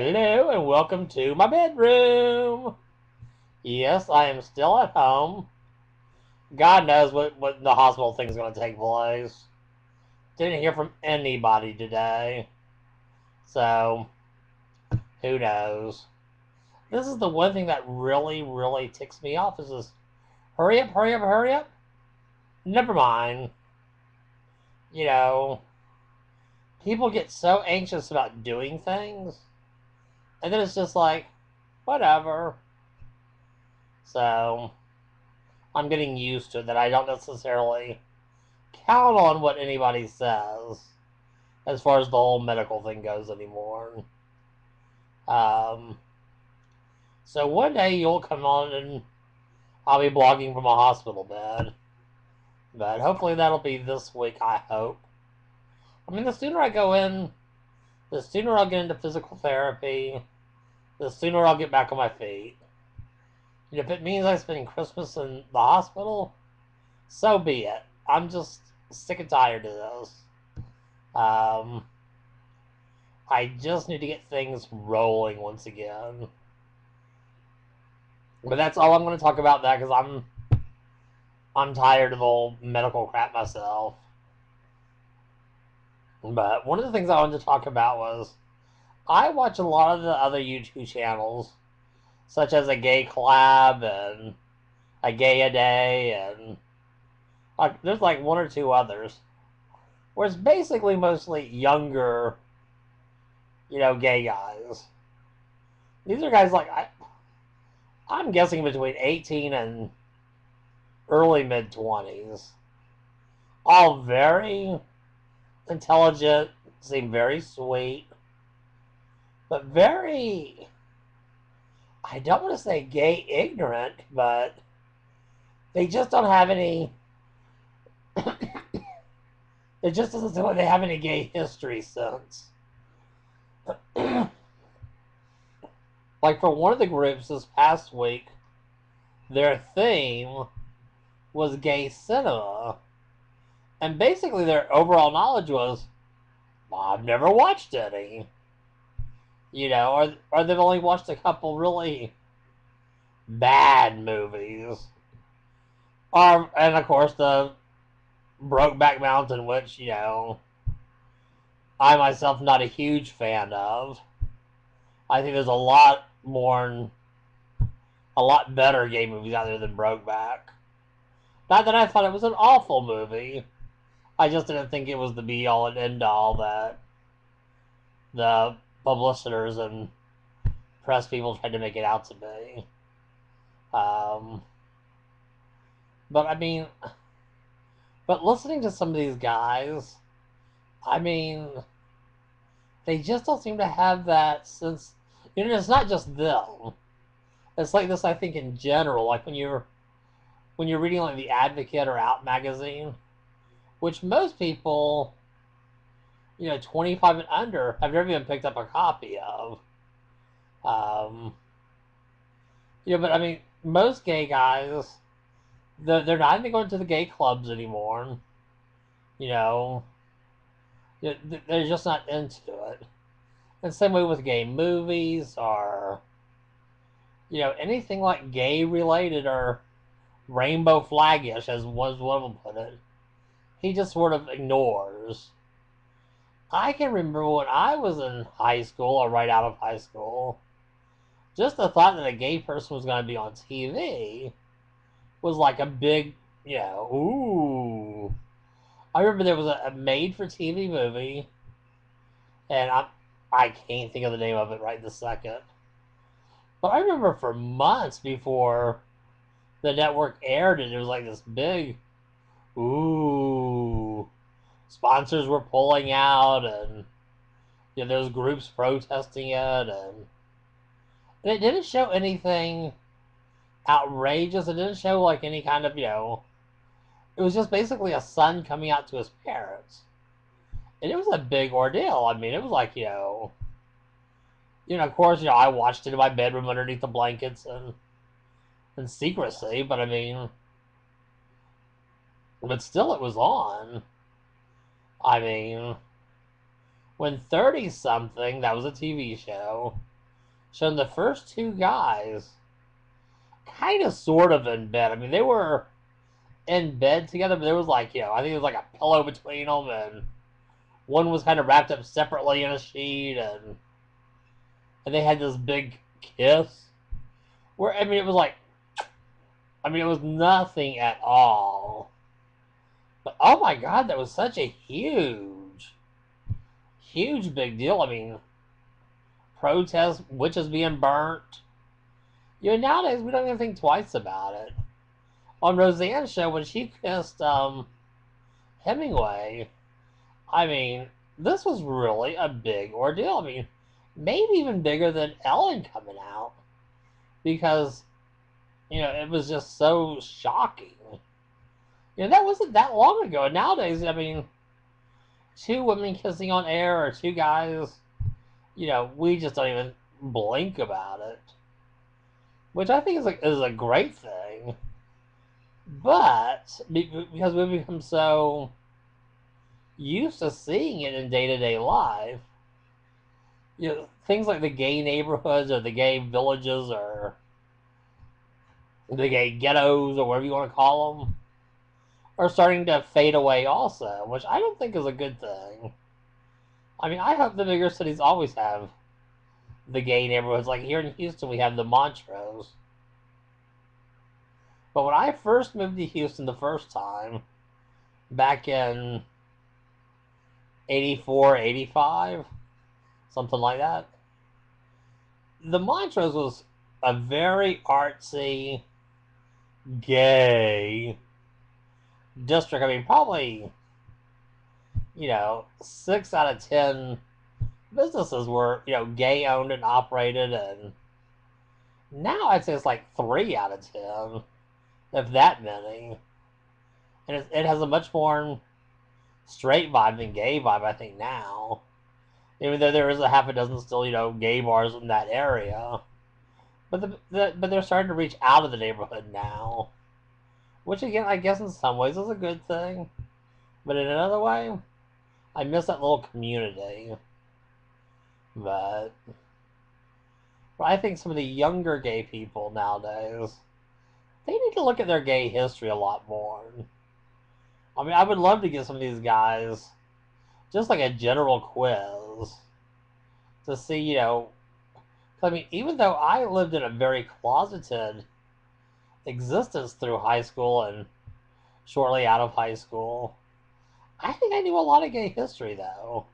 Hello and welcome to my bedroom. Yes, I am still at home. God knows what the hospital thing is going to take place. Didn't hear from anybody today. So, who knows? This is the one thing that really, really ticks me off is this hurry up, hurry up, hurry up. Never mind. You know, people get so anxious about doing things, and then it's just like, whatever. So, I'm getting used to it that I don't necessarily count on what anybody says as far as the whole medical thing goes anymore. Um, so one day you'll come on and I'll be blogging from a hospital bed. But hopefully that'll be this week, I hope. I mean, the sooner I go in, the sooner I'll get into physical therapy, the sooner I'll get back on my feet. And if it means I spend Christmas in the hospital, so be it. I'm just sick and tired of this. Um, I just need to get things rolling once again. But that's all I'm going to talk about that because I'm tired of the whole medical crap myself. But one of the things I wanted to talk about was I watch a lot of the other YouTube channels, such as a Gay Collab and a Gay a Day, and there's like one or two others, where it's basically mostly younger, gay guys. These are guys like I'm guessing between 18 and early mid 20s. All very intelligent, seem very sweet, but very, I don't want to say gay ignorant, but they just don't have any, it just doesn't seem like they have any gay history since. Like for one of the groups this past week, their theme was gay cinema. And basically their overall knowledge was, well, I've never watched any. Or they've only watched a couple really bad movies. And of course the Brokeback Mountain, which, I myself not a huge fan of. I think there's a lot better gay movies out there than Brokeback. Not that I thought it was an awful movie. I just didn't think it was the be all and end all that the publicitors and press people tried to make it out to be. But I mean, but listening to some of these guys, I mean, they just don't seem to have that sense. It's not just them. It's like this, I think, in general. Like when you're reading like The Advocate or Out magazine, which most people, 25 and under, have never even picked up a copy of. But I mean, most gay guys, they're not even going to the gay clubs anymore. They're just not into it. And same way with gay movies or, anything like gay related or rainbow flaggish, as one of them put it. He just sort of ignores. I can remember when I was in high school or right out of high school, just the thought that a gay person was going to be on TV was like a big, ooh. I remember there was a made-for-TV movie, and I can't think of the name of it right this second. But I remember for months before the network aired it, it was like this big, ooh. Sponsors were pulling out, and there was groups protesting it, and it didn't show anything outrageous. It didn't show like any kind of, it was just basically a son coming out to his parents. And it was a big ordeal. I mean, it was like, of course, I watched it in my bedroom underneath the blankets and in secrecy, but I mean, but still it was on. I mean, when 30 something, that was a TV show, showed the first two guys kind of sort of in bed. I mean, they were in bed together, but there was like, I think there was like a pillow between them, and one was kind of wrapped up separately in a sheet, and they had this big kiss. Where, I mean, it was like, it was nothing at all. But oh my God, that was such a huge, huge big deal. I mean, protests, witches being burnt. Nowadays we don't even think twice about it. On Roseanne's show, when she kissed Hemingway, I mean, this was really a big ordeal. I mean, maybe even bigger than Ellen coming out, because it was just so shocking. That wasn't that long ago. And nowadays, I mean, two women kissing on air or two guys, we just don't even blink about it, which I think is a great thing. But because we've become so used to seeing it in day-to-day life, things like the gay neighborhoods or the gay villages or the gay ghettos or whatever you want to call them are starting to fade away also, which I don't think is a good thing. I mean, I hope the bigger cities always have the gay neighborhoods. Like here in Houston, we have the Montrose. But when I first moved to Houston the first time, back in 84, 85, something like that, the Montrose was a very artsy, gay district. I mean, probably, 6 out of 10 businesses were, gay owned and operated, and now I'd say it's like 3 out of 10, if that many. And it has a much more straight vibe than gay vibe, I think, now. Even though there is a half a dozen still, gay bars in that area. But but they're starting to reach out of the neighborhood now. Which, again, I guess in some ways is a good thing. But in another way, I miss that little community. But I think some of the younger gay people nowadays, they need to look at their gay history a lot more. I mean, I would love to get some of these guys just like a general quiz to see, I mean, even though I lived in a very closeted existence through high school and shortly out of high school, I think I knew a lot of gay history, though.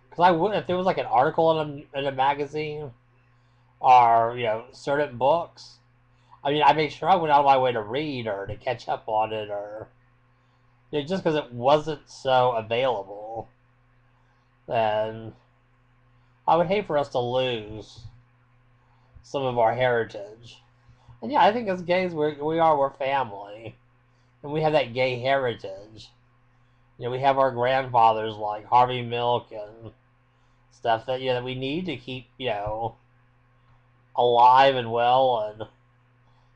Because I would, if there was like an article in a magazine or, certain books, I mean, I made sure I went out of my way to read or to catch up on it, or just because it wasn't so available. Then I would hate for us to lose some of our heritage. And yeah, I think as gays, we're family. And we have that gay heritage. We have our grandfathers like Harvey Milk and stuff that, that we need to keep, alive and well. And,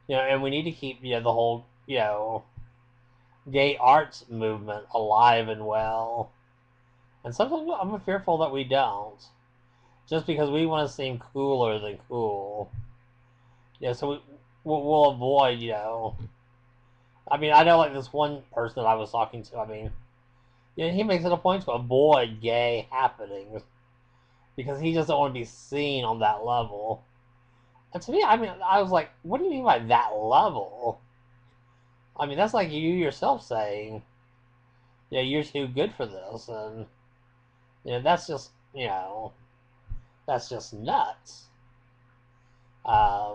and we need to keep, the whole, gay arts movement alive and well. And sometimes I'm fearful that we don't. Just because we want to seem cooler than cool. So we'll avoid, I mean, I know like this one person that I was talking to, I mean, he makes it a point to avoid gay happenings because he just don't want to be seen on that level. And to me, I mean, I was like, what do you mean by that level? I mean, that's like you yourself saying, you're too good for this, and that's just, that's just nuts. I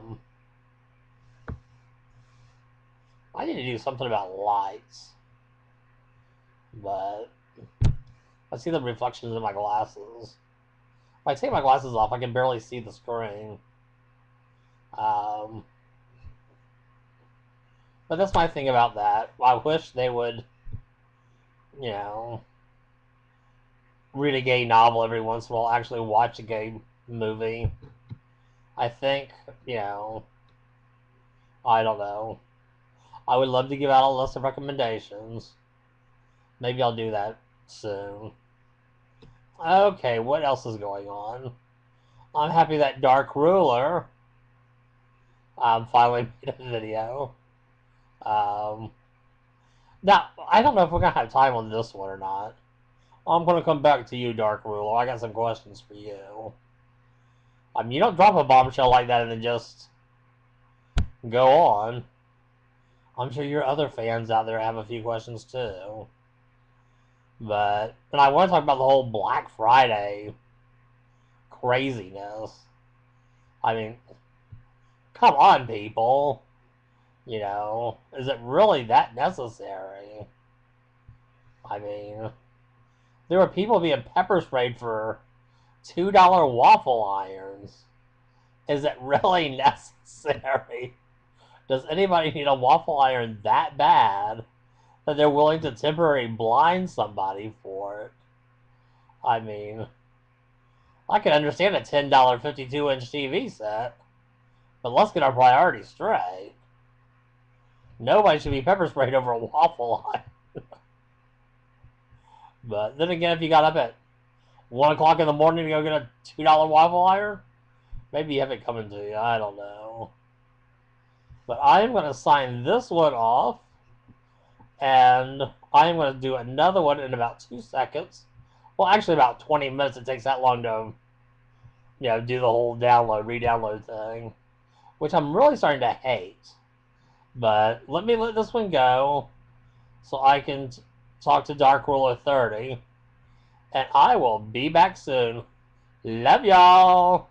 need to do something about lights, but I see the reflections in my glasses. If I take my glasses off, I can barely see the screen. But that's my thing about that. I wish they would, read a gay novel every once in a while, actually watch a gay movie. I think, I don't know. I would love to give out a list of recommendations. Maybe I'll do that soon. Okay, what else is going on? I'm happy that Dark Ruler finally made a video. Um, Now, I don't know if we're going to have time on this one or not. I'm going to come back to you, Dark Ruler. I got some questions for you. You don't drop a bombshell like that and then just go on. I'm sure your other fans out there have a few questions too. And I want to talk about the whole Black Friday craziness. I mean, come on, people. Is it really that necessary? I mean, there were people being pepper sprayed for $2 waffle irons. Is it really necessary? Does anybody need a waffle iron that bad that they're willing to temporarily blind somebody for it? I mean, I can understand a $10 52-inch TV set, but let's get our priorities straight. Nobody should be pepper sprayed over a waffle iron. But then again, if you got up at 1 o'clock in the morning to go get a $2 waffle iron, maybe you have it coming to you. I don't know. But I am going to sign this one off, and I am going to do another one in about 2 seconds. Well, actually about 20 minutes. It takes that long to, do the whole re-download thing, which I'm really starting to hate. But let me let this one go so I can talk to Dark Ruler 30, and I will be back soon. Love y'all!